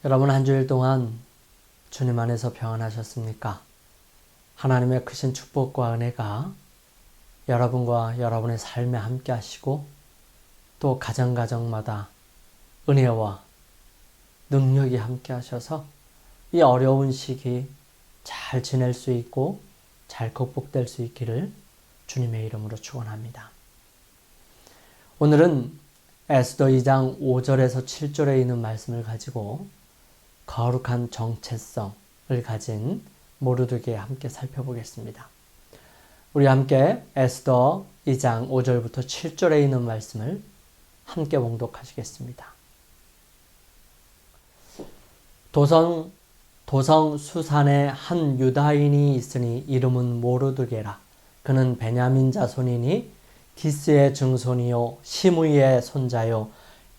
여러분 한 주일 동안 주님 안에서 평안하셨습니까? 하나님의 크신 축복과 은혜가 여러분과 여러분의 삶에 함께 하시고 또 가정마다 은혜와 능력이 함께 하셔서 이 어려운 시기 잘 지낼 수 있고 잘 극복될 수 있기를 주님의 이름으로 축원합니다. 오늘은 에스더 2장 5절에서 7절에 있는 말씀을 가지고 거룩한 정체성을 가진 모르드게 함께 살펴보겠습니다. 우리 함께 에스더 2장 5절부터 7절에 있는 말씀을 함께 봉독하시겠습니다. 도성 수산에 한 유다인이 있으니 이름은 모르드게라. 그는 베냐민 자손이니 기스의 증손이요 시므이의 손자요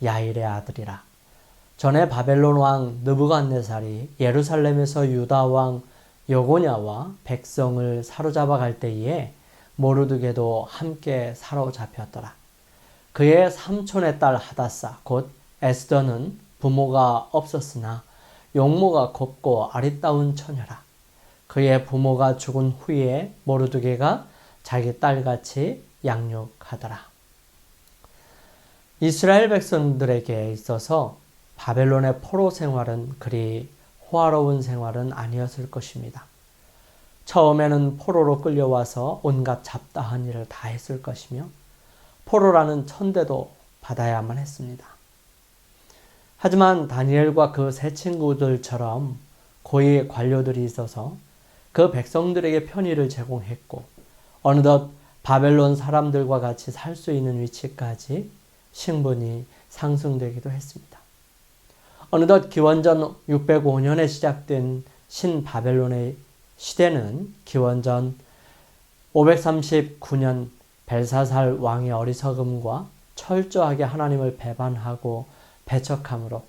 야일의 아들이라. 전에 바벨론 왕 느부갓네살이 예루살렘에서 유다 왕 여고냐와 백성을 사로잡아 갈 때에 모르드게도 함께 사로잡혔더라. 그의 삼촌의 딸 하다사 곧 에스더는 부모가 없었으나 용모가 곱고 아리따운 처녀라. 그의 부모가 죽은 후에 모르드게가 자기 딸같이 양육하더라. 이스라엘 백성들에게 있어서 바벨론의 포로 생활은 그리 호화로운 생활은 아니었을 것입니다. 처음에는 포로로 끌려와서 온갖 잡다한 일을 다 했을 것이며 포로라는 천대도 받아야만 했습니다. 하지만 다니엘과 그 세 친구들처럼 고위 관료들이 있어서 그 백성들에게 편의를 제공했고 어느덧 바벨론 사람들과 같이 살 수 있는 위치까지 신분이 상승되기도 했습니다. 어느덧 기원전 605년에 시작된 신바벨론의 시대는 기원전 539년 벨사살 왕의 어리석음과 철저하게 하나님을 배반하고 배척함으로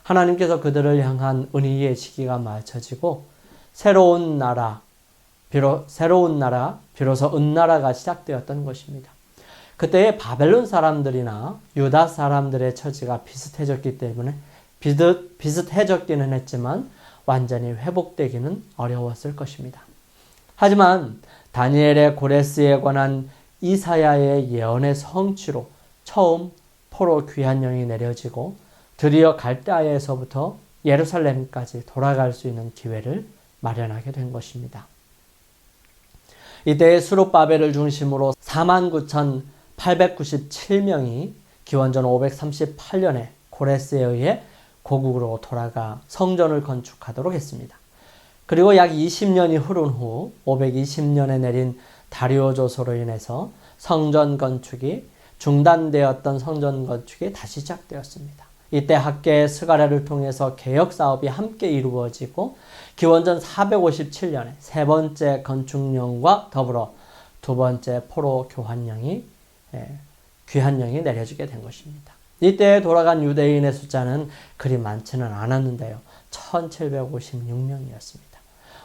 하나님께서 그들을 향한 은혜의 시기가 맞춰지고 새로운 나라, 비로소 은나라가 시작되었던 것입니다. 그때의 바벨론 사람들이나 유다 사람들의 처지가 비슷해졌기는 했지만 완전히 회복되기는 어려웠을 것입니다. 하지만 다니엘의 고레스에 관한 이사야의 예언의 성취로 처음 포로 귀환령이 내려지고 드디어 갈대아에서부터 예루살렘까지 돌아갈 수 있는 기회를 마련하게 된 것입니다. 이때 수룹바벨을 중심으로 49,897명이 기원전 538년에 고레스에 의해 고국으로 돌아가 성전을 건축하도록 했습니다. 그리고 약 20년이 흐른 후 520년에 내린 다리오 조서로 인해서 성전 건축이 중단되었던 성전 건축이 다시 시작되었습니다. 이때 학계의 스가랴를 통해서 개혁 사업이 함께 이루어지고 기원전 457년에 세 번째 건축령과 더불어 두 번째 포로 귀환령이 내려지게 된 것입니다. 이때 돌아간 유대인의 숫자는 그리 많지는 않았는데요. 1756명이었습니다.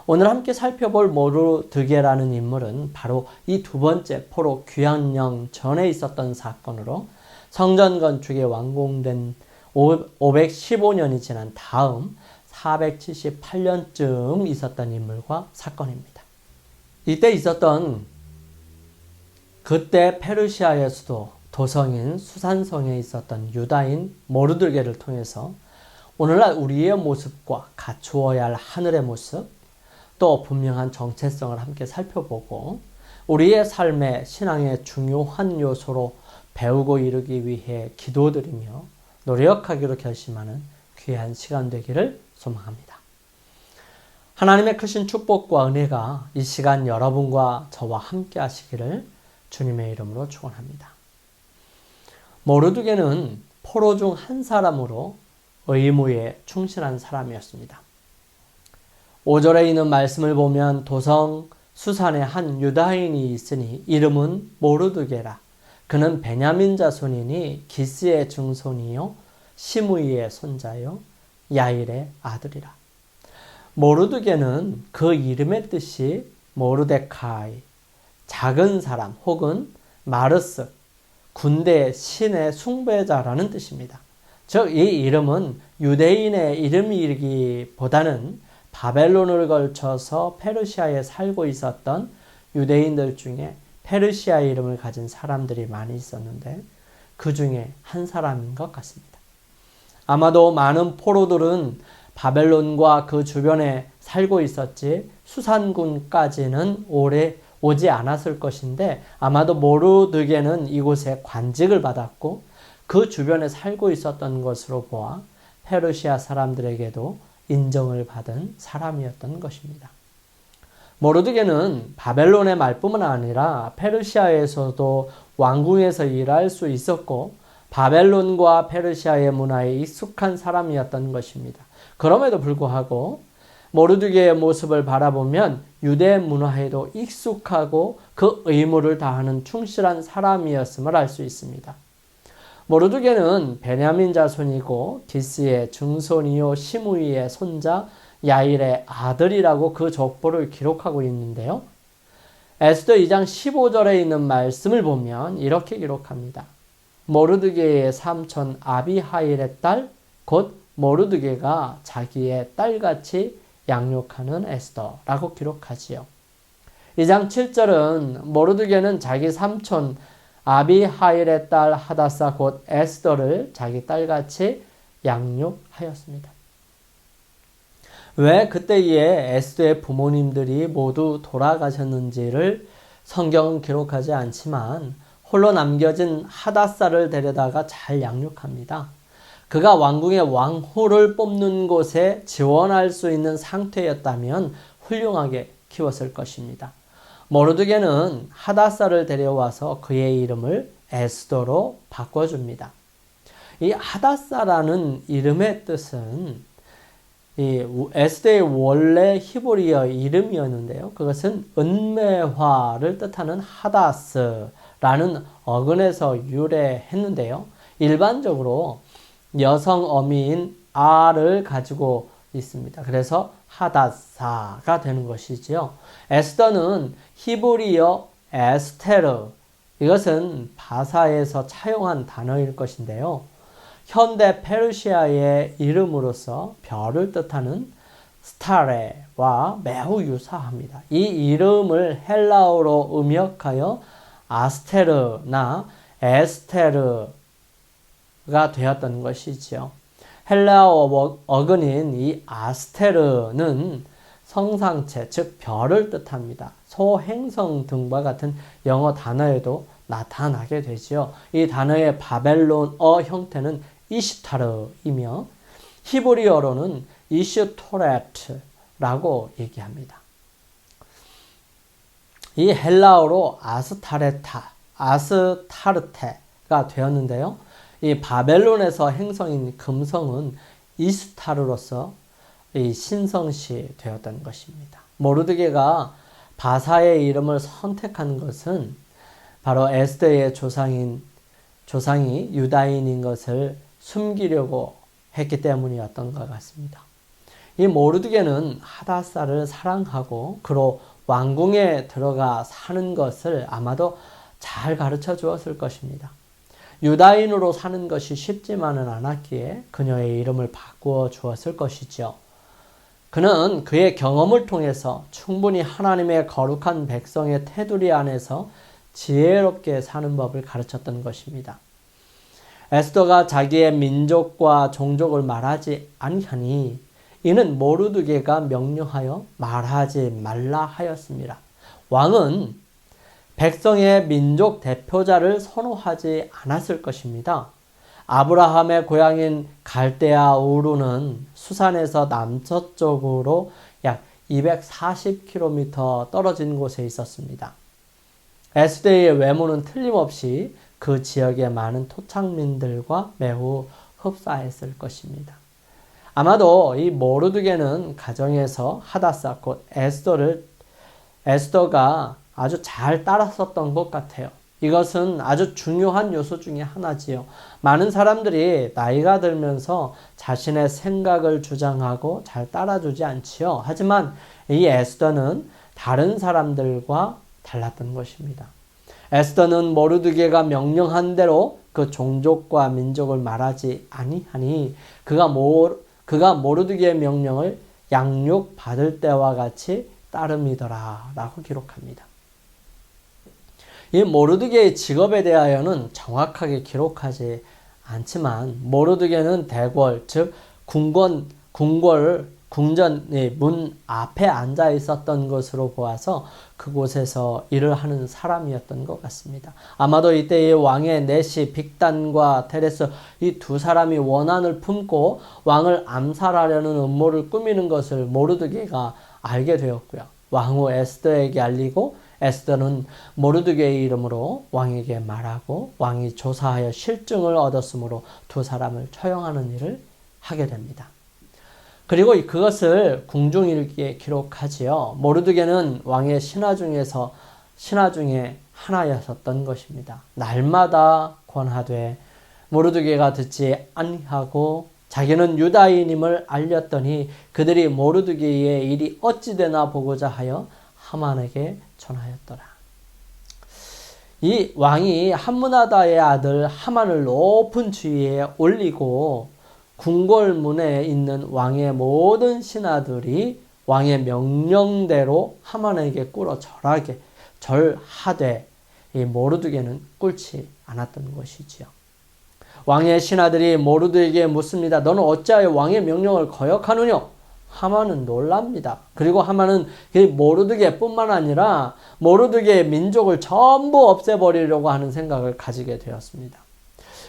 오늘 함께 살펴볼 모르드게라는 인물은 바로 이 두 번째 포로 귀환령 전에 있었던 사건으로 성전 건축이 완공된 515년이 지난 다음 478년쯤 있었던 인물과 사건입니다. 이때 있었던 그때 페르시아의 수도 도성인 수산성에 있었던 유다인 모르드게를 통해서 오늘날 우리의 모습과 갖추어야 할 하늘의 모습, 또 분명한 정체성을 함께 살펴보고 우리의 삶의 신앙의 중요한 요소로 배우고 이루기 위해 기도드리며 노력하기로 결심하는 귀한 시간 되기를 소망합니다. 하나님의 크신 축복과 은혜가 이 시간 여러분과 저와 함께 하시기를 주님의 이름으로 축원합니다. 모르드게는 포로 중 한 사람으로 의무에 충실한 사람이었습니다. 5절에 있는 말씀을 보면 도성 수산에 한 유다인이 있으니 이름은 모르드게라. 그는 베냐민 자손이니 기스의 증손이요 시므이의 손자요 야일의 아들이라. 모르드게는 그 이름의 뜻이 모르데카이, 작은 사람 혹은 마르스, 군대의 신의 숭배자라는 뜻입니다. 즉, 이 이름은 유대인의 이름이기보다는 바벨론을 걸쳐서 페르시아에 살고 있었던 유대인들 중에 페르시아 이름을 가진 사람들이 많이 있었는데 그 중에 한 사람인 것 같습니다. 아마도 많은 포로들은 바벨론과 그 주변에 살고 있었지 수산군까지는 오래 오지 않았을 것인데 아마도 모르드게는 이곳에 관직을 받았고 그 주변에 살고 있었던 것으로 보아 페르시아 사람들에게도 인정을 받은 사람이었던 것입니다. 모르드게는 바벨론의 말뿐만 아니라 페르시아에서도 왕궁에서 일할 수 있었고 바벨론과 페르시아의 문화에 익숙한 사람이었던 것입니다. 그럼에도 불구하고 모르드게의 모습을 바라보면 유대 문화에도 익숙하고 그 의무를 다하는 충실한 사람이었음을 알 수 있습니다. 모르드게는 베냐민 자손이고 기스의 증손이요 시므이의 손자 야일의 아들이라고 그 족보를 기록하고 있는데요. 에스더 2장 15절에 있는 말씀을 보면 이렇게 기록합니다. 모르드게의 삼촌 아비하일의 딸 곧 모르드게가 자기의 딸같이 양육하는 에스더라고 기록하지요. 2장 7절은 모르드게는 자기 삼촌 아비하일의 딸 하다사 곧 에스더를 자기 딸같이 양육하였습니다. 왜 그때에 에스더의 부모님들이 모두 돌아가셨는지를 성경은 기록하지 않지만 홀로 남겨진 하다사를 데려다가 잘 양육합니다. 그가 왕궁의 왕후를 뽑는 곳에 지원할 수 있는 상태였다면 훌륭하게 키웠을 것입니다. 모르드게는 하다사를 데려와서 그의 이름을 에스더로 바꿔줍니다. 이 하다사라는 이름의 뜻은 이 에스더의 원래 히브리어 이름이었는데요. 그것은 은매화를 뜻하는 하다스라는 어근에서 유래했는데요. 일반적으로 여성 어미인 아를 가지고 있습니다. 그래서 하다사가 되는 것이지요. 에스더는 히브리어 에스테르, 이것은 바사에서 차용한 단어일 것인데요. 현대 페르시아의 이름으로서 별을 뜻하는 스타레와 매우 유사합니다. 이 이름을 헬라어로 음역하여 아스테르나 에스테르가 되었던 것이지요. 헬라어 어근인 이 아스테르는 성상체, 즉 별을 뜻합니다. 소행성 등과 같은 영어 단어에도 나타나게 되지요. 이 단어의 바벨론어 형태는 이시타르이며 히브리어로는 이슈토레트라고 얘기합니다. 이 헬라어로 아스타르테가 되었는데요. 이 바벨론에서 행성인 금성은 이스타르로서 이 신성시 되었던 것입니다. 모르드게가 바사의 이름을 선택한 것은 바로 에스더의 조상이 유다인인 것을 숨기려고 했기 때문이었던 것 같습니다. 이 모르드게는 하다사를 사랑하고 그로 왕궁에 들어가 사는 것을 아마도 잘 가르쳐 주었을 것입니다. 유다인으로 사는 것이 쉽지만은 않았기에 그녀의 이름을 바꾸어 주었을 것이죠. 그는 그의 경험을 통해서 충분히 하나님의 거룩한 백성의 테두리 안에서 지혜롭게 사는 법을 가르쳤던 것입니다. 에스더가 자기의 민족과 종족을 말하지 아니하니 이는 모르드게가 명령하여 말하지 말라 하였습니다. 왕은 백성의 민족 대표자를 선호하지 않았을 것입니다. 아브라함의 고향인 갈대아 우르는 수산에서 남서쪽으로 약 240km 떨어진 곳에 있었습니다. 에스더의 외모는 틀림없이 그 지역의 많은 토착민들과 매우 흡사했을 것입니다. 아마도 이 모르드게는 가정에서 하다사 곧 에스더가 아주 잘 따랐었던 것 같아요. 이것은 아주 중요한 요소 중에 하나지요. 많은 사람들이 나이가 들면서 자신의 생각을 주장하고 잘 따라주지 않지요. 하지만 이 에스더는 다른 사람들과 달랐던 것입니다. 에스더는 모르드게가 명령한 대로 그 종족과 민족을 말하지 아니하니 그가 모르드게의 명령을 양육받을 때와 같이 따름이더라 라고 기록합니다. 이 모르드게의 직업에 대하여는 정확하게 기록하지 않지만 모르드게는 대궐 즉 궁전의 문 앞에 앉아 있었던 것으로 보아서 그곳에서 일을 하는 사람이었던 것 같습니다. 아마도 이때의 왕의 넷이 빅단과 테레스 이 두 사람이 원한을 품고 왕을 암살하려는 음모를 꾸미는 것을 모르드게가 알게 되었고요. 왕후 에스더에게 알리고 에스더는 모르드게의 이름으로 왕에게 말하고 왕이 조사하여 실증을 얻었으므로 두 사람을 처형하는 일을 하게 됩니다. 그리고 그것을 궁중일기에 기록하지요. 모르드게는 왕의 신하 중에 하나였었던 것입니다. 날마다 권하되 모르드게가 듣지 아니하고 자기는 유다인임을 알렸더니 그들이 모르드게의 일이 어찌 되나 보고자 하여 하만에게 전하였더라. 이 왕이 함므나다의 아들 하만을 높은 지위에 올리고 궁궐문에 있는 왕의 모든 신하들이 왕의 명령대로 하만에게 꿇어 절하되 이 모르드게는 꿇지 않았던 것이지요. 왕의 신하들이 모르드게에게 묻습니다. 너는 어찌하여 왕의 명령을 거역하느냐? 하만은 놀랍니다. 그리고 하만은 모르드게뿐만 아니라 모르드게의 민족을 전부 없애버리려고 하는 생각을 가지게 되었습니다.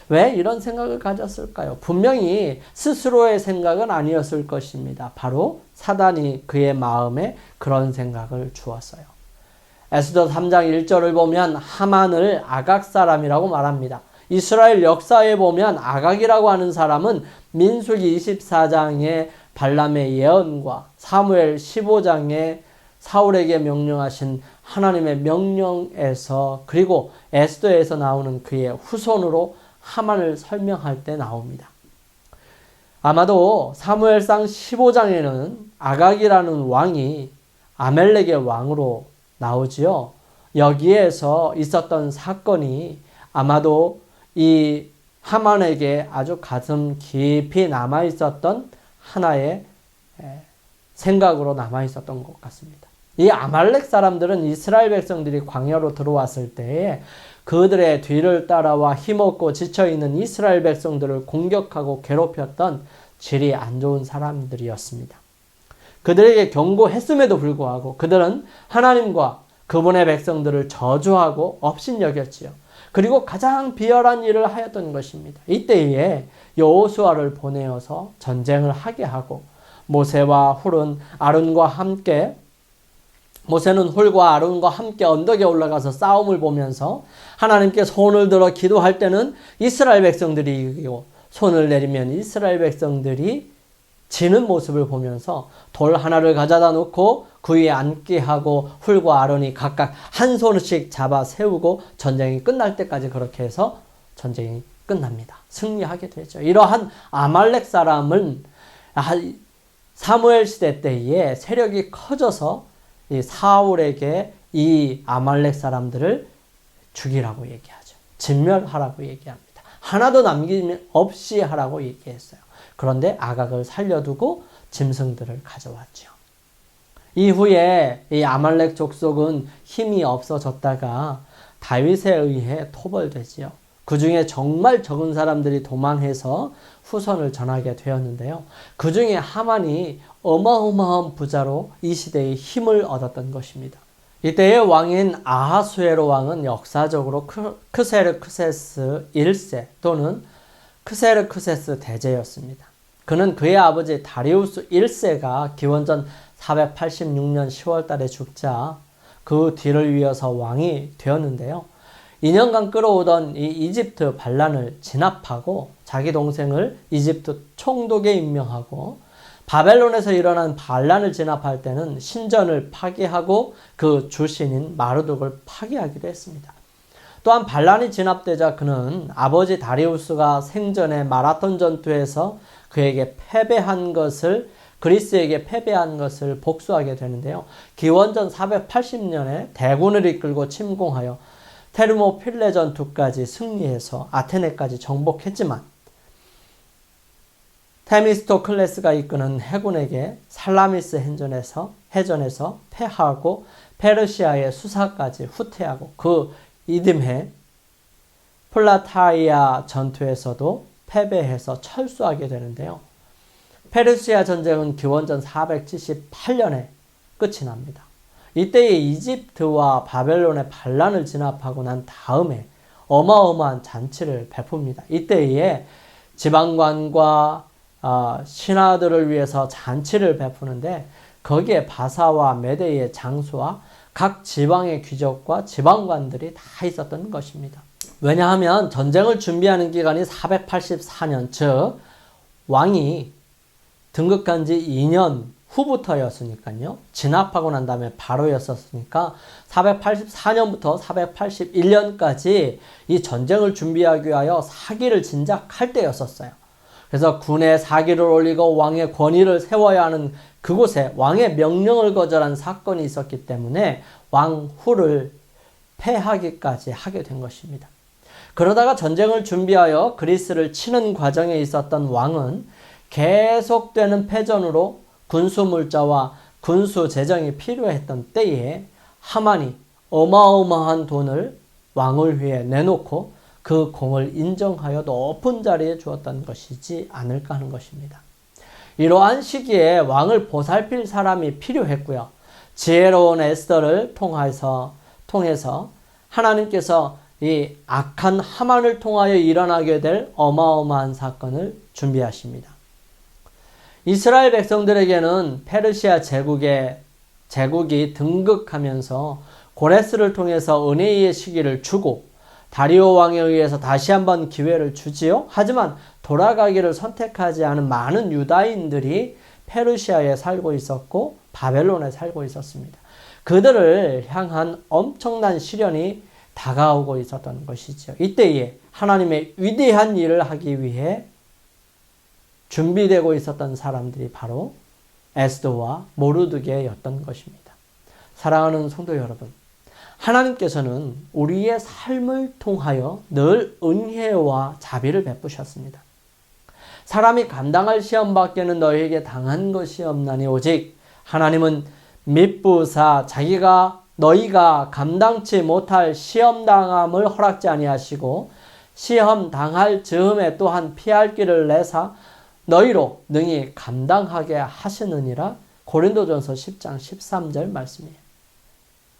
왜 이런 생각을 가졌을까요? 분명히 스스로의 생각은 아니었을 것입니다. 바로 사단이 그의 마음에 그런 생각을 주었어요. 에스더 3장 1절을 보면 하만을 아각 사람이라고 말합니다. 이스라엘 역사에 보면 아각이라고 하는 사람은 민수기 24장의 발람의 예언과 사무엘 15장에 사울에게 명령하신 하나님의 명령에서 그리고 에스더에서 나오는 그의 후손으로 하만을 설명할 때 나옵니다. 아마도 사무엘상 15장에는 아각이라는 왕이 아멜렉의 왕으로 나오지요. 여기에서 있었던 사건이 아마도 이 하만에게 아주 가슴 깊이 남아있었던 하나의 생각으로 남아있었던 것 같습니다. 이 아말렉 사람들은 이스라엘 백성들이 광야로 들어왔을 때에 그들의 뒤를 따라와 힘없고 지쳐있는 이스라엘 백성들을 공격하고 괴롭혔던 질이 안 좋은 사람들이었습니다. 그들에게 경고했음에도 불구하고 그들은 하나님과 그분의 백성들을 저주하고 업신여겼지요. 그리고 가장 비열한 일을 하였던 것입니다. 이때에 여호수아를 보내어서 전쟁을 하게 하고 모세는 훌과 아론과 함께 언덕에 올라가서 싸움을 보면서 하나님께 손을 들어 기도할 때는 이스라엘 백성들이 이기고 손을 내리면 이스라엘 백성들이 지는 모습을 보면서 돌 하나를 가져다 놓고 그 위에 앉게 하고 훌과 아론이 각각 한 손씩 잡아 세우고 전쟁이 끝날 때까지 그렇게 해서 전쟁이 끝납니다. 승리하게 되죠. 이러한 아말렉 사람은 사무엘 시대 때에 세력이 커져서 이 사울에게 이 아말렉 사람들을 죽이라고 얘기하죠. 진멸하라고 얘기합니다. 하나도 남김없이 하라고 얘기했어요. 그런데 아각을 살려두고 짐승들을 가져왔죠. 이후에 이 아말렉 족속은 힘이 없어졌다가 다윗에 의해 토벌되지요. 그 중에 정말 적은 사람들이 도망해서 후손을 전하게 되었는데요. 그 중에 하만이 어마어마한 부자로 이 시대에 힘을 얻었던 것입니다. 이때의 왕인 아하수에로 왕은 역사적으로 크세르크세스 1세 또는 크세르크세스 대제였습니다. 그는 그의 아버지 다리우스 1세가 기원전 486년 10월 달에 죽자 그 뒤를 이어서 왕이 되었는데요. 2년간 끌어오던 이 이집트 반란을 진압하고 자기 동생을 이집트 총독에 임명하고 바벨론에서 일어난 반란을 진압할 때는 신전을 파괴하고 그 주신인 마르둑을 파괴하기도 했습니다. 또한 반란이 진압되자 그는 아버지 다리우스가 생전에 마라톤 전투에서 그리스에게 패배한 것을 복수하게 되는데요. 기원전 480년에 대군을 이끌고 침공하여 테르모필레 전투까지 승리해서 아테네까지 정복했지만 테미스토클레스가 이끄는 해군에게 살라미스 해전에서 패하고 페르시아의 수사까지 후퇴하고 그 이듬해 플라타이아 전투에서도 패배해서 철수하게 되는데요. 페르시아 전쟁은 기원전 478년에 끝이 납니다. 이때에 이집트와 바벨론의 반란을 진압하고 난 다음에 어마어마한 잔치를 베풉니다. 이때에 지방관과 신하들을 위해서 잔치를 베푸는데 거기에 바사와 메대의 장수와 각 지방의 귀족과 지방관들이 다 있었던 것입니다. 왜냐하면 전쟁을 준비하는 기간이 484년, 즉 왕이 등극한 지 2년 후부터였으니까요. 진압하고 난 다음에 바로였었으니까 484년부터 481년까지 이 전쟁을 준비하기 위하여 사기를 진작할 때였었어요. 그래서 군에 사기를 올리고 왕의 권위를 세워야 하는 그곳에 왕의 명령을 거절한 사건이 있었기 때문에 왕후를 패하기까지 하게 된 것입니다. 그러다가 전쟁을 준비하여 그리스를 치는 과정에 있었던 왕은 계속되는 패전으로 군수물자와 군수 재정이 필요했던 때에 하만이 어마어마한 돈을 왕을 위해 내놓고 그 공을 인정하여 높은 자리에 주었던 것이지 않을까 하는 것입니다. 이러한 시기에 왕을 보살필 사람이 필요했고요. 지혜로운 에스더를 통해서 하나님께서 이 악한 하만을 통하여 일어나게 될 어마어마한 사건을 준비하십니다. 이스라엘 백성들에게는 페르시아 제국이 등극하면서 고레스를 통해서 은혜의 시기를 주고 다리오 왕에 의해서 다시 한번 기회를 주지요. 하지만 돌아가기를 선택하지 않은 많은 유다인들이 페르시아에 살고 있었고 바벨론에 살고 있었습니다. 그들을 향한 엄청난 시련이 다가오고 있었던 것이죠. 이때에 하나님의 위대한 일을 하기 위해 준비되고 있었던 사람들이 바로 에스더와 모르드게였던 것입니다. 사랑하는 성도 여러분, 하나님께서는 우리의 삶을 통하여 늘 은혜와 자비를 베푸셨습니다. 사람이 감당할 시험 밖에는 너희에게 당한 것이 없나니 오직 하나님은 미쁘사 너희가 감당치 못할 시험당함을 허락지 아니하시고 시험 당할 즈음에 또한 피할 길을 내사 너희로 능히 감당하게 하시느니라. 고린도전서 10장 13절 말씀이에요.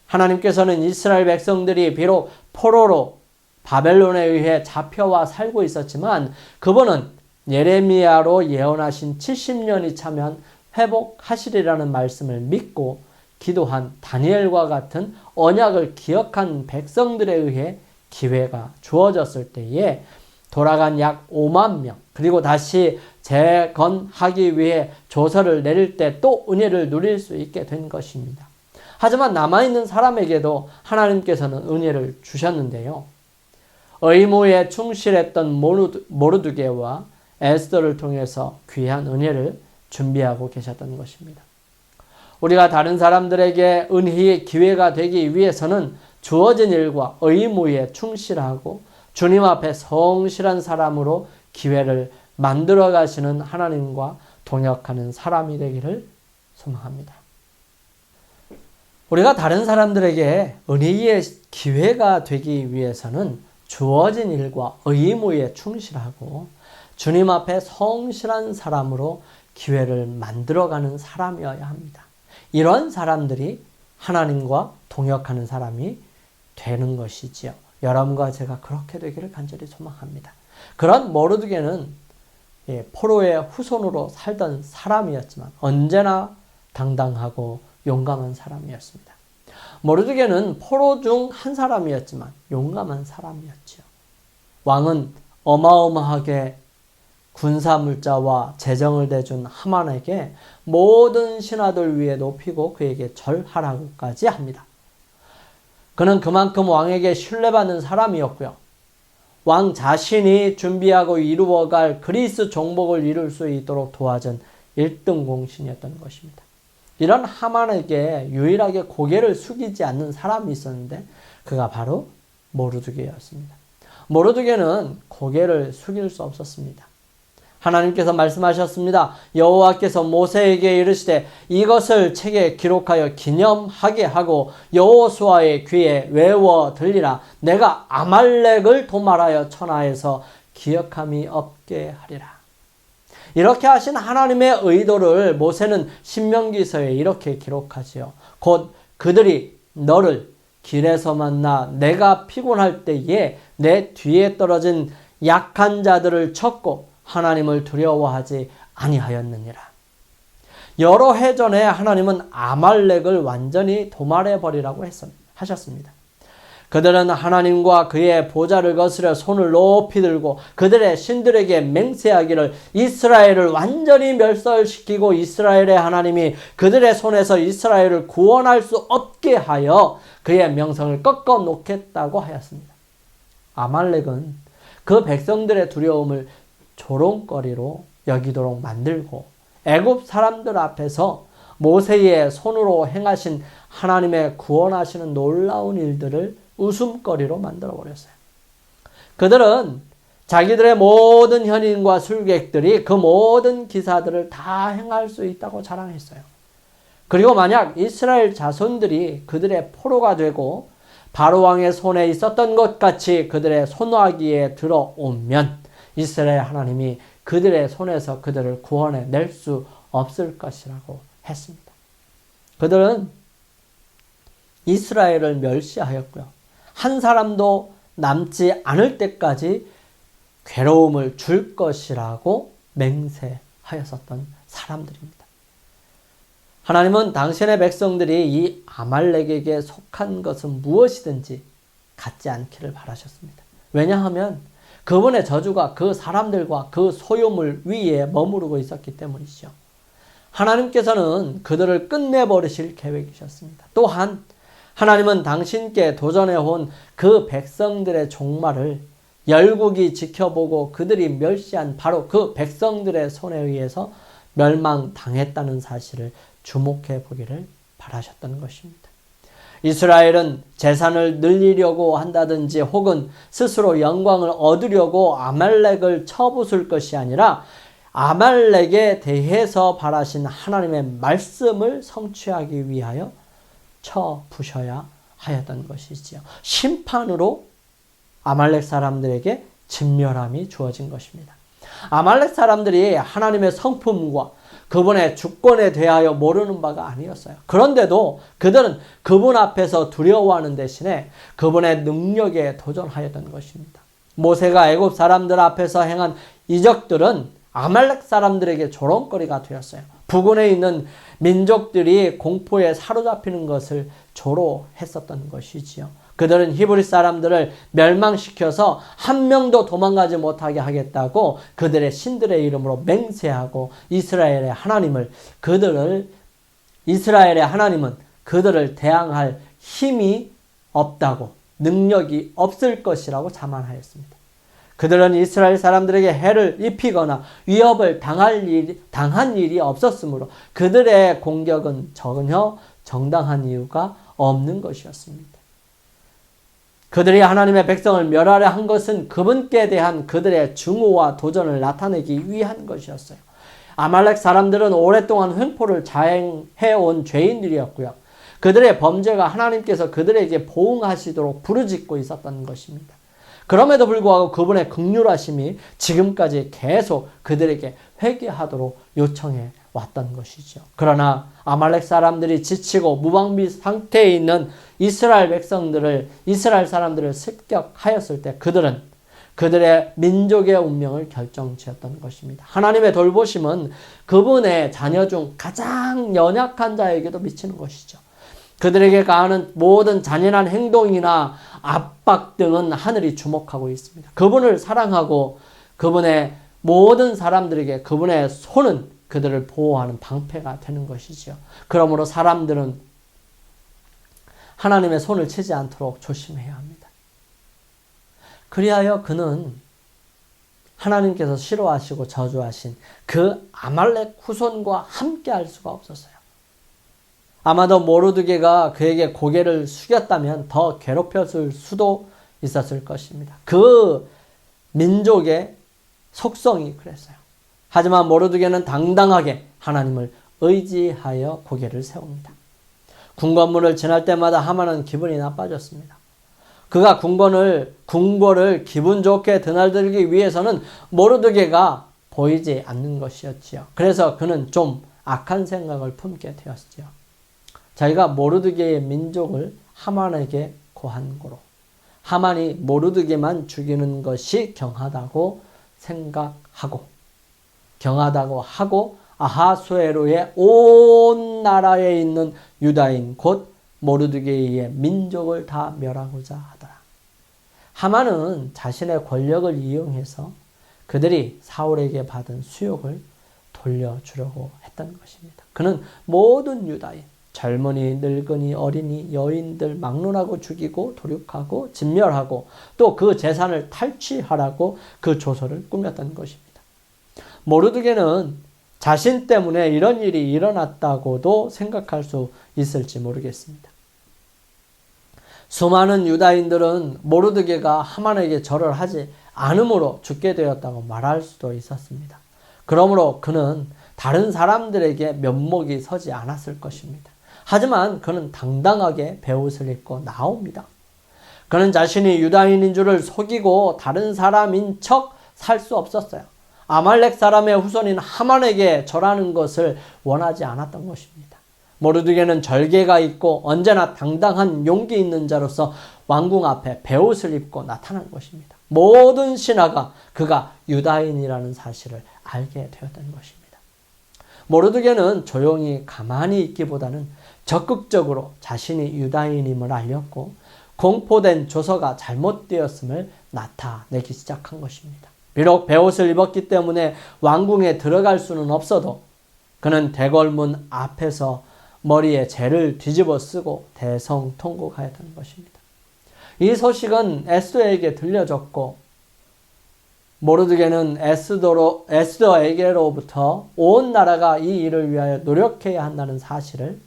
하나님께서는 이스라엘 백성들이 비록 포로로 바벨론에 의해 잡혀와 살고 있었지만 그분은 예레미야로 예언하신 70년이 차면 회복하시리라는 말씀을 믿고 기도한 다니엘과 같은 언약을 기억한 백성들에 의해 기회가 주어졌을 때에 돌아간 약 5만 명 그리고 다시 재건하기 위해 조서를 내릴 때 또 은혜를 누릴 수 있게 된 것입니다. 하지만 남아있는 사람에게도 하나님께서는 은혜를 주셨는데요. 의무에 충실했던 모르드게와 에스더를 통해서 귀한 은혜를 준비하고 계셨던 것입니다. 우리가 다른 사람들에게 은혜의 기회가 되기 위해서는 주어진 일과 의무에 충실하고 주님 앞에 성실한 사람으로 기회를 만들어 가시는 하나님과 동역하는 사람이 되기를 소망합니다. 우리가 다른 사람들에게 은혜의 기회가 되기 위해서는 주어진 일과 의무에 충실하고 주님 앞에 성실한 사람으로 기회를 만들어가는 사람이어야 합니다. 이런 사람들이 하나님과 동역하는 사람이 되는 것이지요. 여러분과 제가 그렇게 되기를 간절히 소망합니다. 그런 모르드게는 포로의 후손으로 살던 사람이었지만 언제나 당당하고 용감한 사람이었습니다. 모르드게는 포로 중 한 사람이었지만 용감한 사람이었죠. 왕은 어마어마하게 군사물자와 재정을 대준 하만에게 모든 신하들 위에 높이고 그에게 절하라고까지 합니다. 그는 그만큼 왕에게 신뢰받는 사람이었고요. 왕 자신이 준비하고 이루어갈 그리스 정복을 이룰 수 있도록 도와준 1등 공신이었던 것입니다. 이런 하만에게 유일하게 고개를 숙이지 않는 사람이 있었는데 그가 바로 모르드게였습니다. 모르드게는 고개를 숙일 수 없었습니다. 하나님께서 말씀하셨습니다. 여호와께서 모세에게 이르시되 이것을 책에 기록하여 기념하게 하고 여호수아의 귀에 외워 들리라. 내가 아말렉을 도말하여 천하에서 기억함이 없게 하리라. 이렇게 하신 하나님의 의도를 모세는 신명기서에 이렇게 기록하지요. 곧 그들이 너를 길에서 만나 내가 피곤할 때에 내 뒤에 떨어진 약한 자들을 쳤고 하나님을 두려워하지 아니하였느니라. 여러 해 전에 하나님은 아말렉을 완전히 도말해 버리라고 하셨습니다. 그들은 하나님과 그의 보좌를 거스려 손을 높이 들고 그들의 신들에게 맹세하기를 이스라엘을 완전히 멸살시키고 이스라엘의 하나님이 그들의 손에서 이스라엘을 구원할 수 없게 하여 그의 명성을 꺾어 놓겠다고 하였습니다. 아말렉은 그 백성들의 두려움을 조롱거리로 여기도록 만들고 애굽 사람들 앞에서 모세의 손으로 행하신 하나님의 구원하시는 놀라운 일들을 웃음거리로 만들어버렸어요. 그들은 자기들의 모든 현인과 술객들이 그 모든 기사들을 다 행할 수 있다고 자랑했어요. 그리고 만약 이스라엘 자손들이 그들의 포로가 되고 바로왕의 손에 있었던 것 같이 그들의 손아귀에 들어오면 이스라엘 하나님이 그들의 손에서 그들을 구원해 낼 수 없을 것이라고 했습니다. 그들은 이스라엘을 멸시하였고요. 한 사람도 남지 않을 때까지 괴로움을 줄 것이라고 맹세하였었던 사람들입니다. 하나님은 당신의 백성들이 이 아말렉에게 속한 것은 무엇이든지 갖지 않기를 바라셨습니다. 왜냐하면 그분의 저주가 그 사람들과 그 소유물 위에 머무르고 있었기 때문이죠. 하나님께서는 그들을 끝내버리실 계획이셨습니다. 또한 하나님은 당신께 도전해온 그 백성들의 종말을 열국이 지켜보고 그들이 멸시한 바로 그 백성들의 손에 의해서 멸망당했다는 사실을 주목해 보기를 바라셨던 것입니다. 이스라엘은 재산을 늘리려고 한다든지 혹은 스스로 영광을 얻으려고 아말렉을 쳐부술 것이 아니라 아말렉에 대해서 바라신 하나님의 말씀을 성취하기 위하여 쳐부셔야 하였던 것이지요. 심판으로 아말렉 사람들에게 진멸함이 주어진 것입니다. 아말렉 사람들이 하나님의 성품과 그분의 주권에 대하여 모르는 바가 아니었어요. 그런데도 그들은 그분 앞에서 두려워하는 대신에 그분의 능력에 도전하였던 것입니다. 모세가 애굽 사람들 앞에서 행한 이적들은 아말렉 사람들에게 조롱거리가 되었어요. 부근에 있는 민족들이 공포에 사로잡히는 것을 조로했었던 것이지요. 그들은 히브리 사람들을 멸망시켜서 한 명도 도망가지 못하게 하겠다고 그들의 신들의 이름으로 맹세하고 이스라엘의 하나님은 그들을 대항할 힘이 없다고, 능력이 없을 것이라고 자만하였습니다. 그들은 이스라엘 사람들에게 해를 입히거나 위협을 당한 일이 없었으므로 그들의 공격은 전혀 정당한 이유가 없는 것이었습니다. 그들이 하나님의 백성을 멸하려 한 것은 그분께 대한 그들의 증오와 도전을 나타내기 위한 것이었어요. 아말렉 사람들은 오랫동안 횡포를 자행해온 죄인들이었고요. 그들의 범죄가 하나님께서 그들에게 보응하시도록 부르짖고 있었던 것입니다. 그럼에도 불구하고 그분의 긍휼하심이 지금까지 계속 그들에게 회개하도록 요청해 왔던 것이죠. 그러나 아말렉 사람들이 지치고 무방비 상태에 있는 이스라엘 사람들을 습격하였을 때 그들은 그들의 민족의 운명을 결정지었던 것입니다. 하나님의 돌보심은 그분의 자녀 중 가장 연약한 자에게도 미치는 것이죠. 그들에게 가하는 모든 잔인한 행동이나 압박 등은 하늘이 주목하고 있습니다. 그분을 사랑하고 그분의 모든 사람들에게 그분의 손은 그들을 보호하는 방패가 되는 것이죠. 그러므로 사람들은 하나님의 손을 치지 않도록 조심해야 합니다. 그리하여 그는 하나님께서 싫어하시고 저주하신 그 아말렉 후손과 함께 할 수가 없었어요. 아마도 모르드게가 그에게 고개를 숙였다면 더 괴롭혔을 수도 있었을 것입니다. 그 민족의 속성이 그랬어요. 하지만 모르드게는 당당하게 하나님을 의지하여 고개를 세웁니다. 궁궐문을 지날 때마다 하만은 기분이 나빠졌습니다. 그가 궁궐을 기분 좋게 드나들기 위해서는 모르드게가 보이지 않는 것이었지요. 그래서 그는 좀 악한 생각을 품게 되었지요. 자기가 모르드게의 민족을 하만에게 고한 고로 하만이 모르드게만 죽이는 것이 경하다고 하고 아하수에로의 온 나라에 있는 유다인 곧 모르드게의 민족을 다 멸하고자 하더라. 하만은 자신의 권력을 이용해서 그들이 사울에게 받은 수욕을 돌려주려고 했던 것입니다. 그는 모든 유다인, 젊은이, 늙은이, 어린이, 여인들 막론하고 죽이고 도륙하고 진멸하고 또 그 재산을 탈취하라고 그 조서를 꾸몄던 것입니다. 모르드게는 자신 때문에 이런 일이 일어났다고도 생각할 수 있을지 모르겠습니다. 수많은 유다인들은 모르드게가 하만에게 절을 하지 않음으로 죽게 되었다고 말할 수도 있었습니다. 그러므로 그는 다른 사람들에게 면목이 서지 않았을 것입니다. 하지만 그는 당당하게 베옷을 입고 나옵니다. 그는 자신이 유다인인 줄을 속이고 다른 사람인 척 살 수 없었어요. 아말렉 사람의 후손인 하만에게 절하는 것을 원하지 않았던 것입니다. 모르드게는 절개가 있고 언제나 당당한 용기 있는 자로서 왕궁 앞에 베옷을 입고 나타난 것입니다. 모든 신하가 그가 유다인이라는 사실을 알게 되었던 것입니다. 모르드게는 조용히 가만히 있기보다는 적극적으로 자신이 유다인임을 알렸고 공포된 조서가 잘못되었음을 나타내기 시작한 것입니다. 비록 베옷을 입었기 때문에 왕궁에 들어갈 수는 없어도 그는 대궐문 앞에서 머리에 재를 뒤집어 쓰고 대성통곡하였던 것입니다. 이 소식은 에스더에게 들려졌고 모르드게는 에스더에게로부터 온 나라가 이 일을 위하여 노력해야 한다는 사실을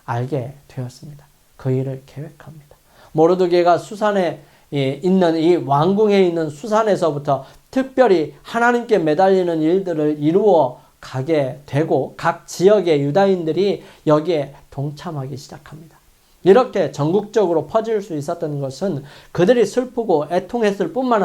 알게 되었습니다. 그 일을 계획합니다. 모르드게가 수산에 있는 이 왕궁에 있는 수산에서부터 특별히 하나님께 매달리는 일들을 이루어 가게 되고 각 지역의 유다인들이 여기에 동참하기 시작합니다. 이렇게 전국적으로 퍼질 수 있었던 것은 그들이 슬프고 애통했을 뿐만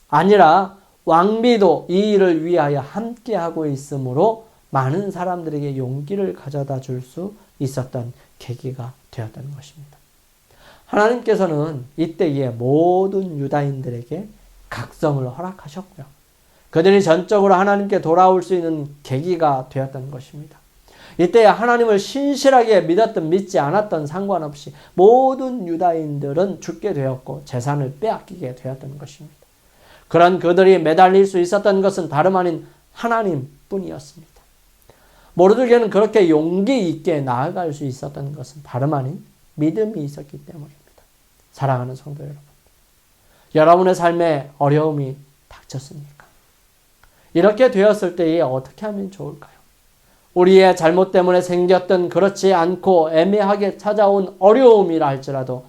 아니라 왕비도 이 일을 위하여 함께하고 있으므로 많은 사람들에게 용기를 가져다 줄 수 있었던 계기가 되었던 것입니다. 하나님께서는 이때에 모든 유다인들에게 각성을 허락하셨고요. 그들이 전적으로 하나님께 돌아올 수 있는 계기가 되었던 것입니다. 이때 하나님을 신실하게 믿었든 믿지 않았든 상관없이 모든 유다인들은 죽게 되었고 재산을 빼앗기게 되었던 것입니다. 그런 그들이 매달릴 수 있었던 것은 다름 아닌 하나님뿐이었습니다. 모르드게는 그렇게 용기 있게 나아갈 수 있었던 것은 다름 아닌 믿음이 있었기 때문입니다. 사랑하는 성도 여러분, 여러분의 삶에 어려움이 닥쳤습니까? 이렇게 되었을 때에 어떻게 하면 좋을까요? 우리의 잘못 때문에 생겼던 그렇지 않고 애매하게 찾아온 어려움이라 할지라도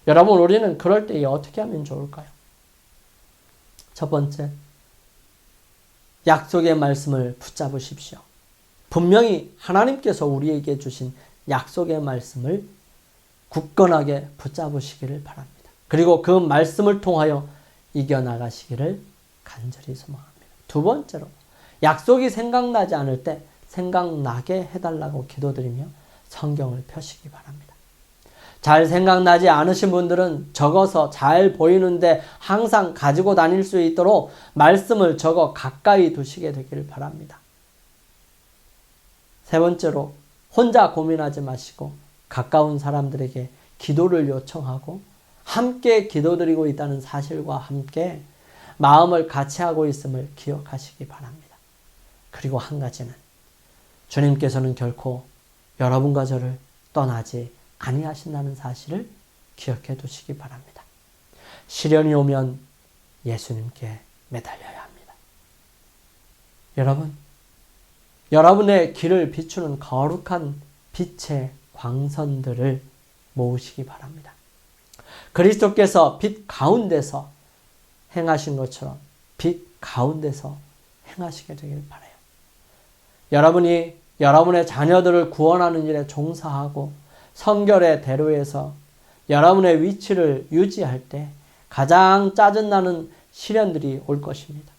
여러분, 우리는 그럴 때에 어떻게 하면 좋을까요? 첫 번째, 약속의 말씀을 붙잡으십시오. 분명히 하나님께서 우리에게 주신 약속의 말씀을 굳건하게 붙잡으시기를 바랍니다. 그리고 그 말씀을 통하여 이겨나가시기를 간절히 소망합니다. 두 번째로, 약속이 생각나지 않을 때 생각나게 해달라고 기도드리며 성경을 펴시기 바랍니다. 잘 생각나지 않으신 분들은 적어서 잘 보이는데 항상 가지고 다닐 수 있도록 말씀을 적어 가까이 두시게 되기를 바랍니다. 세 번째로, 혼자 고민하지 마시고 가까운 사람들에게 기도를 요청하고 함께 기도드리고 있다는 사실과 함께 마음을 같이 하고 있음을 기억하시기 바랍니다. 그리고 한 가지는, 주님께서는 결코 여러분과 저를 떠나지 아니하신다는 사실을 기억해 두시기 바랍니다. 시련이 오면 예수님께 매달려야 합니다. 여러분, 여러분의 길을 비추는 거룩한 빛의 광선들을 모으시기 바랍니다. 그리스도께서 빛 가운데서 행하신 것처럼 빛 가운데서 행하시게 되길 바라요. 여러분이 여러분의 자녀들을 구원하는 일에 종사하고 성결의 대로에서 여러분의 위치를 유지할 때 가장 짜증나는 시련들이 올 것입니다.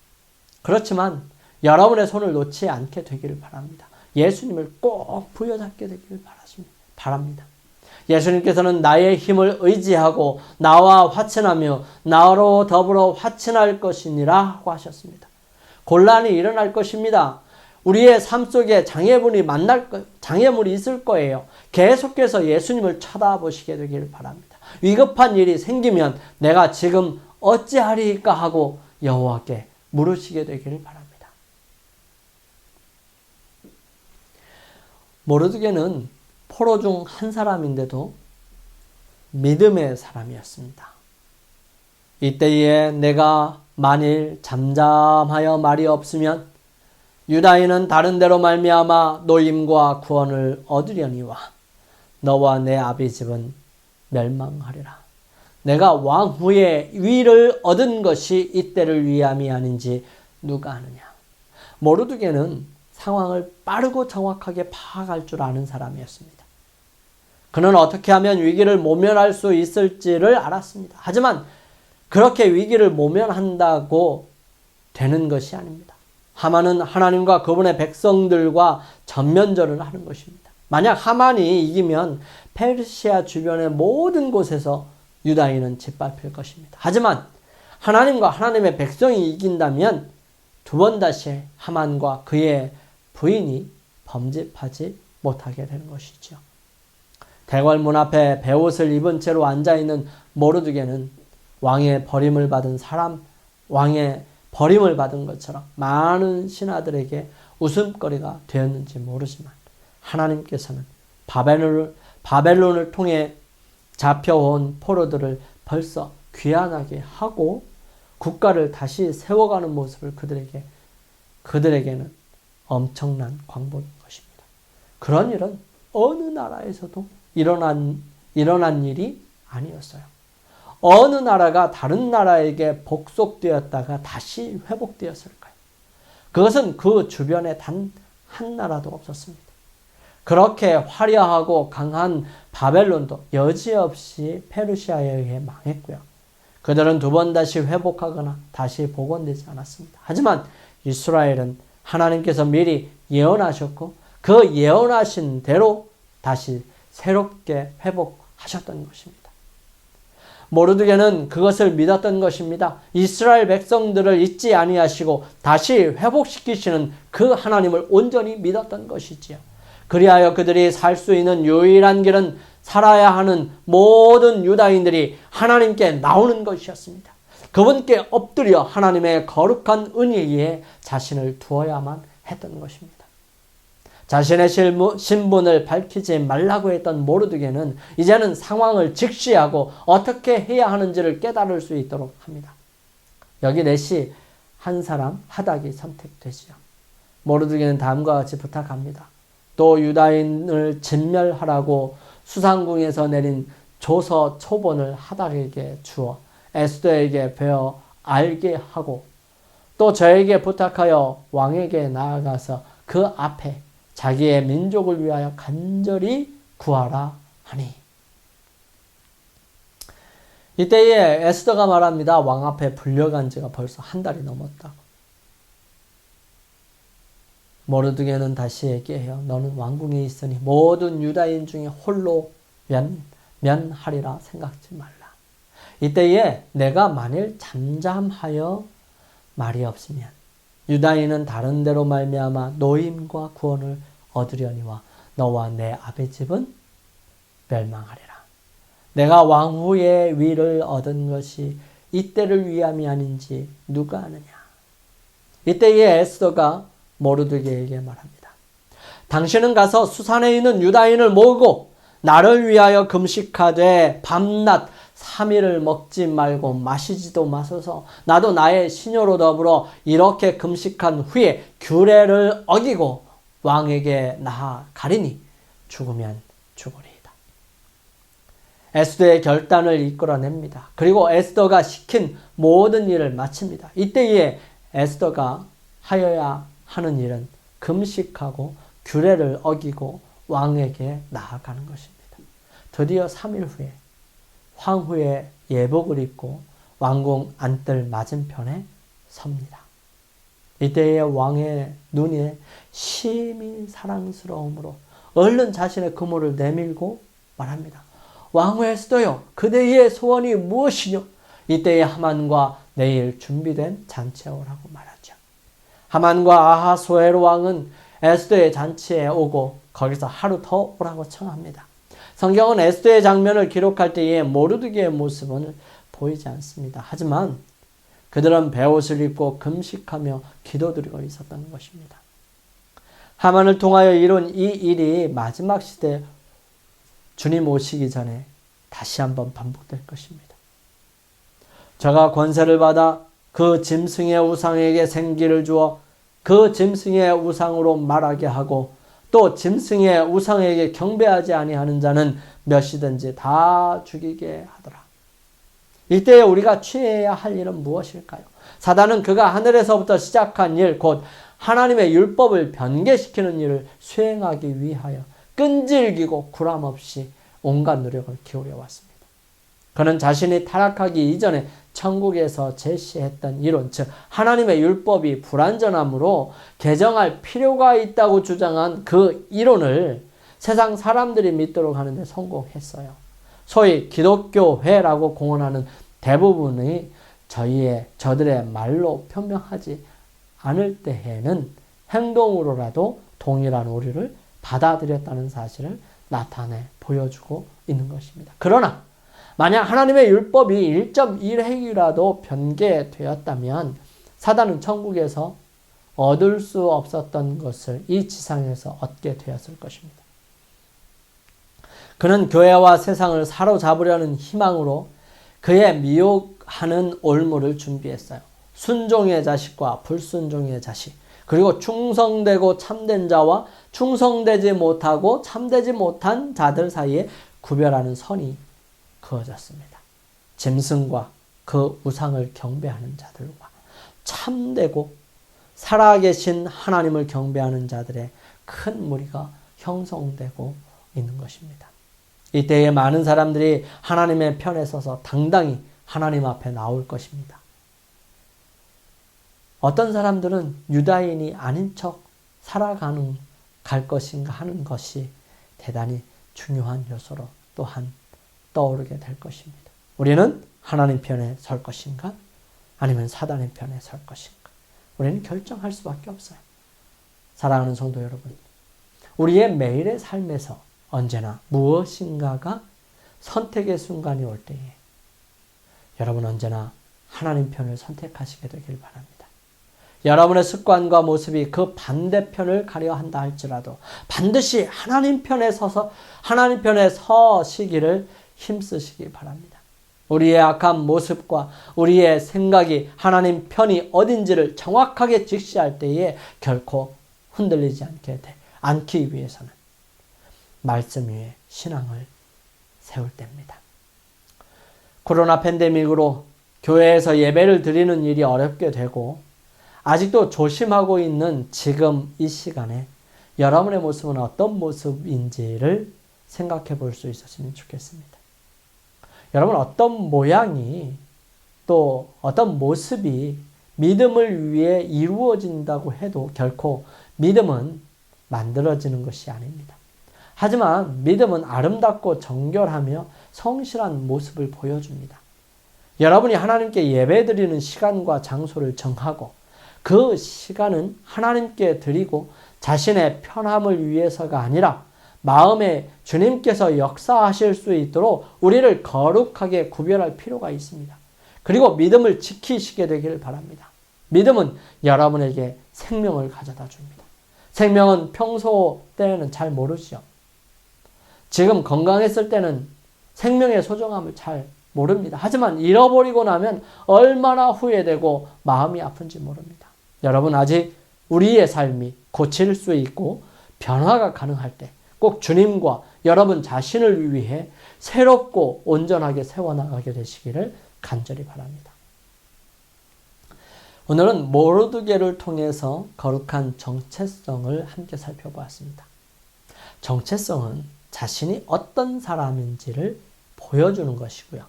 그렇지만 여러분의 손을 놓지 않게 되기를 바랍니다. 예수님을 꼭 부여잡게 되기를 바랍니다. 예수님께서는 나의 힘을 의지하고 나와 화친하며 나로 더불어 화친할 것이니라 하고 하셨습니다. 곤란이 일어날 것입니다. 우리의 삶 속에 장애물이 있을 거예요. 계속해서 예수님을 쳐다보시게 되기를 바랍니다. 위급한 일이 생기면 내가 지금 어찌하리까 하고 여호와께 물으시게 되기를 바랍니다. 모르드게는 포로 중 한 사람인데도 믿음의 사람이었습니다. 이때에 내가 만일 잠잠하여 말이 없으면 유다인은 다른 데로 말미암아 노임과 구원을 얻으려니와 너와 내 아비 집은 멸망하리라. 내가 왕후의 위를 얻은 것이 이때를 위함이 아닌지 누가 아느냐. 모르드게는 상황을 빠르고 정확하게 파악할 줄 아는 사람이었습니다. 그는 어떻게 하면 위기를 모면할 수 있을지를 알았습니다. 하지만 그렇게 위기를 모면한다고 되는 것이 아닙니다. 하만은 하나님과 그분의 백성들과 전면전을 하는 것입니다. 만약 하만이 이기면 페르시아 주변의 모든 곳에서 유다인은 짓밟힐 것입니다. 하지만 하나님과 하나님의 백성이 이긴다면 두 번 다시 하만과 그의 부인이 범죄하지 못하게 되는 것이죠. 대궐문 앞에 베옷을 입은 채로 앉아있는 모르드게는 왕의 버림을 받은 것처럼 많은 신하들에게 웃음거리가 되었는지 모르지만 하나님께서는 바벨론을 통해 잡혀온 포로들을 벌써 귀환하게 하고 국가를 다시 세워가는 모습을 그들에게는 엄청난 광복인 것입니다. 그런 일은 어느 나라에서도 일어난 일이 아니었어요. 어느 나라가 다른 나라에게 복속되었다가 다시 회복되었을까요? 그것은 그 주변에 단 한 나라도 없었습니다. 그렇게 화려하고 강한 바벨론도 여지없이 페르시아에 의해 망했고요. 그들은 두 번 다시 회복하거나 다시 복원되지 않았습니다. 하지만 이스라엘은 하나님께서 미리 예언하셨고 그 예언하신 대로 다시 새롭게 회복하셨던 것입니다. 모르드게는 그것을 믿었던 것입니다. 이스라엘 백성들을 잊지 아니하시고 다시 회복시키시는 그 하나님을 온전히 믿었던 것이지요. 그리하여 그들이 살 수 있는 유일한 길은 살아야 하는 모든 유다인들이 하나님께 나오는 것이었습니다. 그분께 엎드려 하나님의 거룩한 은혜에 자신을 두어야만 했던 것입니다. 자신의 신분을 밝히지 말라고 했던 모르드게는 이제는 상황을 직시하고 어떻게 해야 하는지를 깨달을 수 있도록 합니다. 여기 넷이 한 사람 하닥이 선택되지요. 모르드게는 다음과 같이 부탁합니다. 또 유다인을 진멸하라고 수상궁에서 내린 조서 초본을 하닥에게 주어 에스더에게 베어 알게 하고 또 저에게 부탁하여 왕에게 나아가서 그 앞에 자기의 민족을 위하여 간절히 구하라 하니. 이때에 에스더가 말합니다. 왕 앞에 불려간 지가 벌써 한 달이 넘었다고. 모르드게는 다시 얘기해요. 너는 왕궁에 있으니 모든 유다인 중에 홀로 면하리라 생각지 말라. 이때에 내가 만일 잠잠하여 말이 없으면 유다인은 다른 데로 말미암아 노임과 구원을 얻으려니와 너와 내 아비 집은 멸망하리라. 내가 왕후의 위를 얻은 것이 이때를 위함이 아닌지 누가 아느냐. 이때에 에스더가 모르드게에게 말합니다. 당신은 가서 수산에 있는 유다인을 모으고 나를 위하여 금식하되 밤낮 3일을 먹지 말고 마시지도 마소서. 나도 나의 시녀로 더불어 이렇게 금식한 후에 규례를 어기고 왕에게 나아가리니 죽으면 죽으리이다. 에스더의 결단을 이끌어냅니다. 그리고 에스더가 시킨 모든 일을 마칩니다. 이때에 에스더가 하여야 하는 일은 금식하고 규례를 어기고 왕에게 나아가는 것입니다. 드디어 3일 후에 황후의 예복을 입고 왕궁 안뜰 맞은편에 섭니다. 이때의 왕의 눈에 심히 사랑스러움으로 얼른 자신의 그물을 내밀고 말합니다. 왕후 에스더여, 그대의 소원이 무엇이뇨? 이때의 하만과 내일 준비된 잔치에 오라고 말하죠. 하만과 아하수에로 왕은 에스더의 잔치에 오고 거기서 하루 더 오라고 청합니다. 성경은 에스더의 장면을 기록할 때에 모르드게의 모습은 보이지 않습니다. 하지만 그들은 베옷을 입고 금식하며 기도드리고 있었던 것입니다. 하만을 통하여 이룬 이 일이 마지막 시대 주님 오시기 전에 다시 한번 반복될 것입니다. 저가 권세를 받아 그 짐승의 우상에게 생기를 주어 그 짐승의 우상으로 말하게 하고 또 짐승의 우상에게 경배하지 아니하는 자는 몇이든지 다 죽이게 하더라. 이때 우리가 취해야 할 일은 무엇일까요? 사단은 그가 하늘에서부터 시작한 일, 곧 하나님의 율법을 변개시키는 일을 수행하기 위하여 끈질기고 구람없이 온갖 노력을 기울여 왔습니다. 그는 자신이 타락하기 이전에 천국에서 제시했던 이론, 즉 하나님의 율법이 불완전함으로 개정할 필요가 있다고 주장한 그 이론을 세상 사람들이 믿도록 하는데 성공했어요. 소위 기독교회라고 공언하는 대부분이 저들의 말로 표명하지 않을 때에는 행동으로라도 동일한 오류를 받아들였다는 사실을 나타내 보여주고 있는 것입니다. 그러나 만약 하나님의 율법이 1.1획이라도 변개되었다면 사단은 천국에서 얻을 수 없었던 것을 이 지상에서 얻게 되었을 것입니다. 그는 교회와 세상을 사로잡으려는 희망으로 그의 미혹하는 올무를 준비했어요. 순종의 자식과 불순종의 자식, 그리고 충성되고 참된 자와 충성되지 못하고 참되지 못한 자들 사이에 구별하는 선이 그어졌습니다. 짐승과 그 우상을 경배하는 자들과 참되고 살아계신 하나님을 경배하는 자들의 큰 무리가 형성되고 있는 것입니다. 이때에 많은 사람들이 하나님의 편에 서서 당당히 하나님 앞에 나올 것입니다. 어떤 사람들은 유다인이 아닌 척 갈 것인가 하는 것이 대단히 중요한 요소로 또한 떠오르게 될 것입니다. 우리는 하나님 편에 설 것인가? 아니면 사단의 편에 설 것인가? 우리는 결정할 수밖에 없어요. 사랑하는 성도 여러분, 우리의 매일의 삶에서 언제나 무엇인가가 선택의 순간이 올 때에 여러분 언제나 하나님 편을 선택하시게 되길 바랍니다. 여러분의 습관과 모습이 그 반대편을 가려 한다 할지라도 반드시 하나님 편에 서시기를 힘쓰시기 바랍니다. 우리의 악한 모습과 우리의 생각이 하나님 편이 어딘지를 정확하게 직시할 때에 결코 흔들리지 않기 위해서는 말씀 위에 신앙을 세울 때입니다. 코로나 팬데믹으로 교회에서 예배를 드리는 일이 어렵게 되고 아직도 조심하고 있는 지금 이 시간에 여러분의 모습은 어떤 모습인지를 생각해 볼 수 있었으면 좋겠습니다. 여러분 어떤 모양이 또 어떤 모습이 믿음을 위해 이루어진다고 해도 결코 믿음은 만들어지는 것이 아닙니다. 하지만 믿음은 아름답고 정결하며 성실한 모습을 보여줍니다. 여러분이 하나님께 예배드리는 시간과 장소를 정하고 그 시간은 하나님께 드리고 자신의 편함을 위해서가 아니라 마음에 주님께서 역사하실 수 있도록 우리를 거룩하게 구별할 필요가 있습니다. 그리고 믿음을 지키시게 되기를 바랍니다. 믿음은 여러분에게 생명을 가져다 줍니다. 생명은 평소 때는 잘 모르죠. 지금 건강했을 때는 생명의 소중함을 잘 모릅니다. 하지만 잃어버리고 나면 얼마나 후회되고 마음이 아픈지 모릅니다. 여러분 아직 우리의 삶이 고칠 수 있고 변화가 가능할 때 꼭 주님과 여러분 자신을 위해 새롭고 온전하게 세워나가게 되시기를 간절히 바랍니다. 오늘은 모르드게를 통해서 거룩한 정체성을 함께 살펴보았습니다. 정체성은 자신이 어떤 사람인지를 보여주는 것이고요.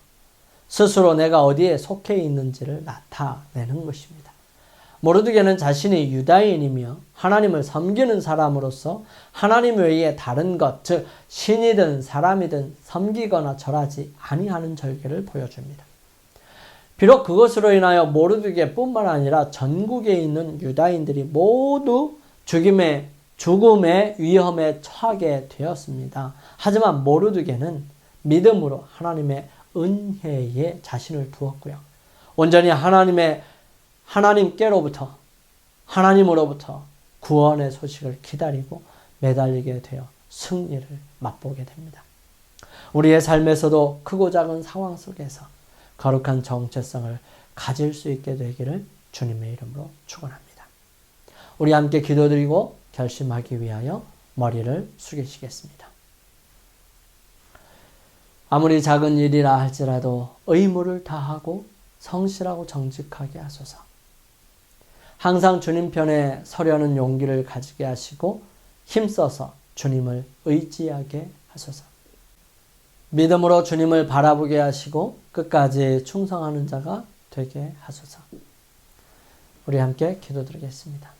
스스로 내가 어디에 속해 있는지를 나타내는 것입니다. 모르드게는 자신이 유다인이며 하나님을 섬기는 사람으로서 하나님 외에 다른 것, 즉 신이든 사람이든 섬기거나 절하지 아니하는 절개를 보여줍니다. 비록 그것으로 인하여 모르드게뿐만 아니라 전국에 있는 유다인들이 모두 죽음의 위험에 처하게 되었습니다. 하지만 모르드게는 믿음으로 하나님의 은혜에 자신을 두었고요. 온전히 하나님으로부터 구원의 소식을 기다리고 매달리게 되어 승리를 맛보게 됩니다. 우리의 삶에서도 크고 작은 상황 속에서 거룩한 정체성을 가질 수 있게 되기를 주님의 이름으로 축원합니다. 우리 함께 기도드리고 결심하기 위하여 머리를 숙이시겠습니다. 아무리 작은 일이라 할지라도 의무를 다하고 성실하고 정직하게 하소서. 항상 주님 편에 서려는 용기를 가지게 하시고 힘써서 주님을 의지하게 하소서. 믿음으로 주님을 바라보게 하시고 끝까지 충성하는 자가 되게 하소서. 우리 함께 기도드리겠습니다.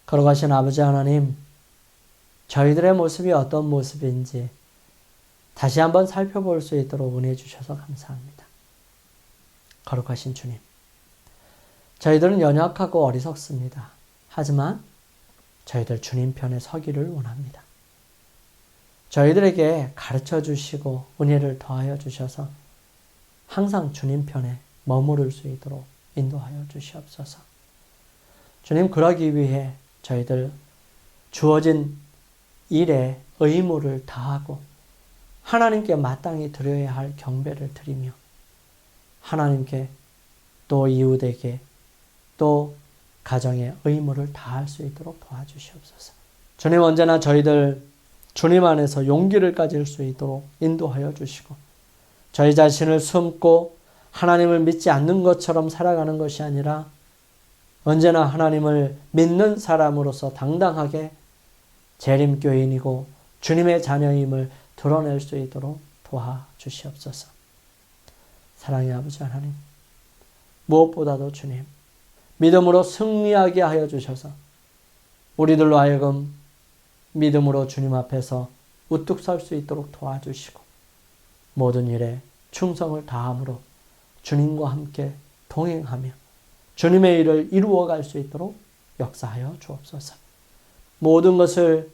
거룩하신 아버지 하나님, 저희들의 모습이 어떤 모습인지 다시 한번 살펴볼 수 있도록 은혜 주셔서 감사합니다. 거룩하신 주님, 저희들은 연약하고 어리석습니다. 하지만 저희들 주님 편에 서기를 원합니다. 저희들에게 가르쳐 주시고 은혜를 더하여 주셔서 항상 주님 편에 머무를 수 있도록 인도하여 주시옵소서. 주님, 그러기 위해 저희들 주어진 일에 의무를 다하고 하나님께 마땅히 드려야 할 경배를 드리며 하나님께 또 이웃에게 또 가정의 의무를 다할 수 있도록 도와주시옵소서. 주님, 언제나 저희들 주님 안에서 용기를 가질 수 있도록 인도하여 주시고 저희 자신을 숨고 하나님을 믿지 않는 것처럼 살아가는 것이 아니라 언제나 하나님을 믿는 사람으로서 당당하게 재림교인이고 주님의 자녀임을 드러낼 수 있도록 도와주시옵소서. 사랑의 아버지 하나님, 무엇보다도 주님, 믿음으로 승리하게 하여 주셔서 우리들로 하여금 믿음으로 주님 앞에서 우뚝 설 수 있도록 도와주시고 모든 일에 충성을 다함으로 주님과 함께 동행하며 주님의 일을 이루어갈 수 있도록 역사하여 주옵소서. 모든 것을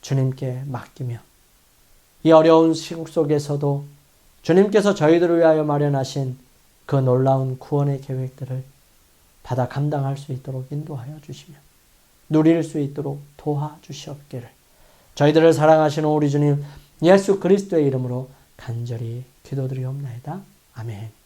주님께 맡기며 이 어려운 시국 속에서도 주님께서 저희들을 위하여 마련하신 그 놀라운 구원의 계획들을 받아 감당할 수 있도록 인도하여 주시며 누릴 수 있도록 도와주시옵기를 저희들을 사랑하시는 우리 주님 예수 그리스도의 이름으로 간절히 기도드리옵나이다. 아멘.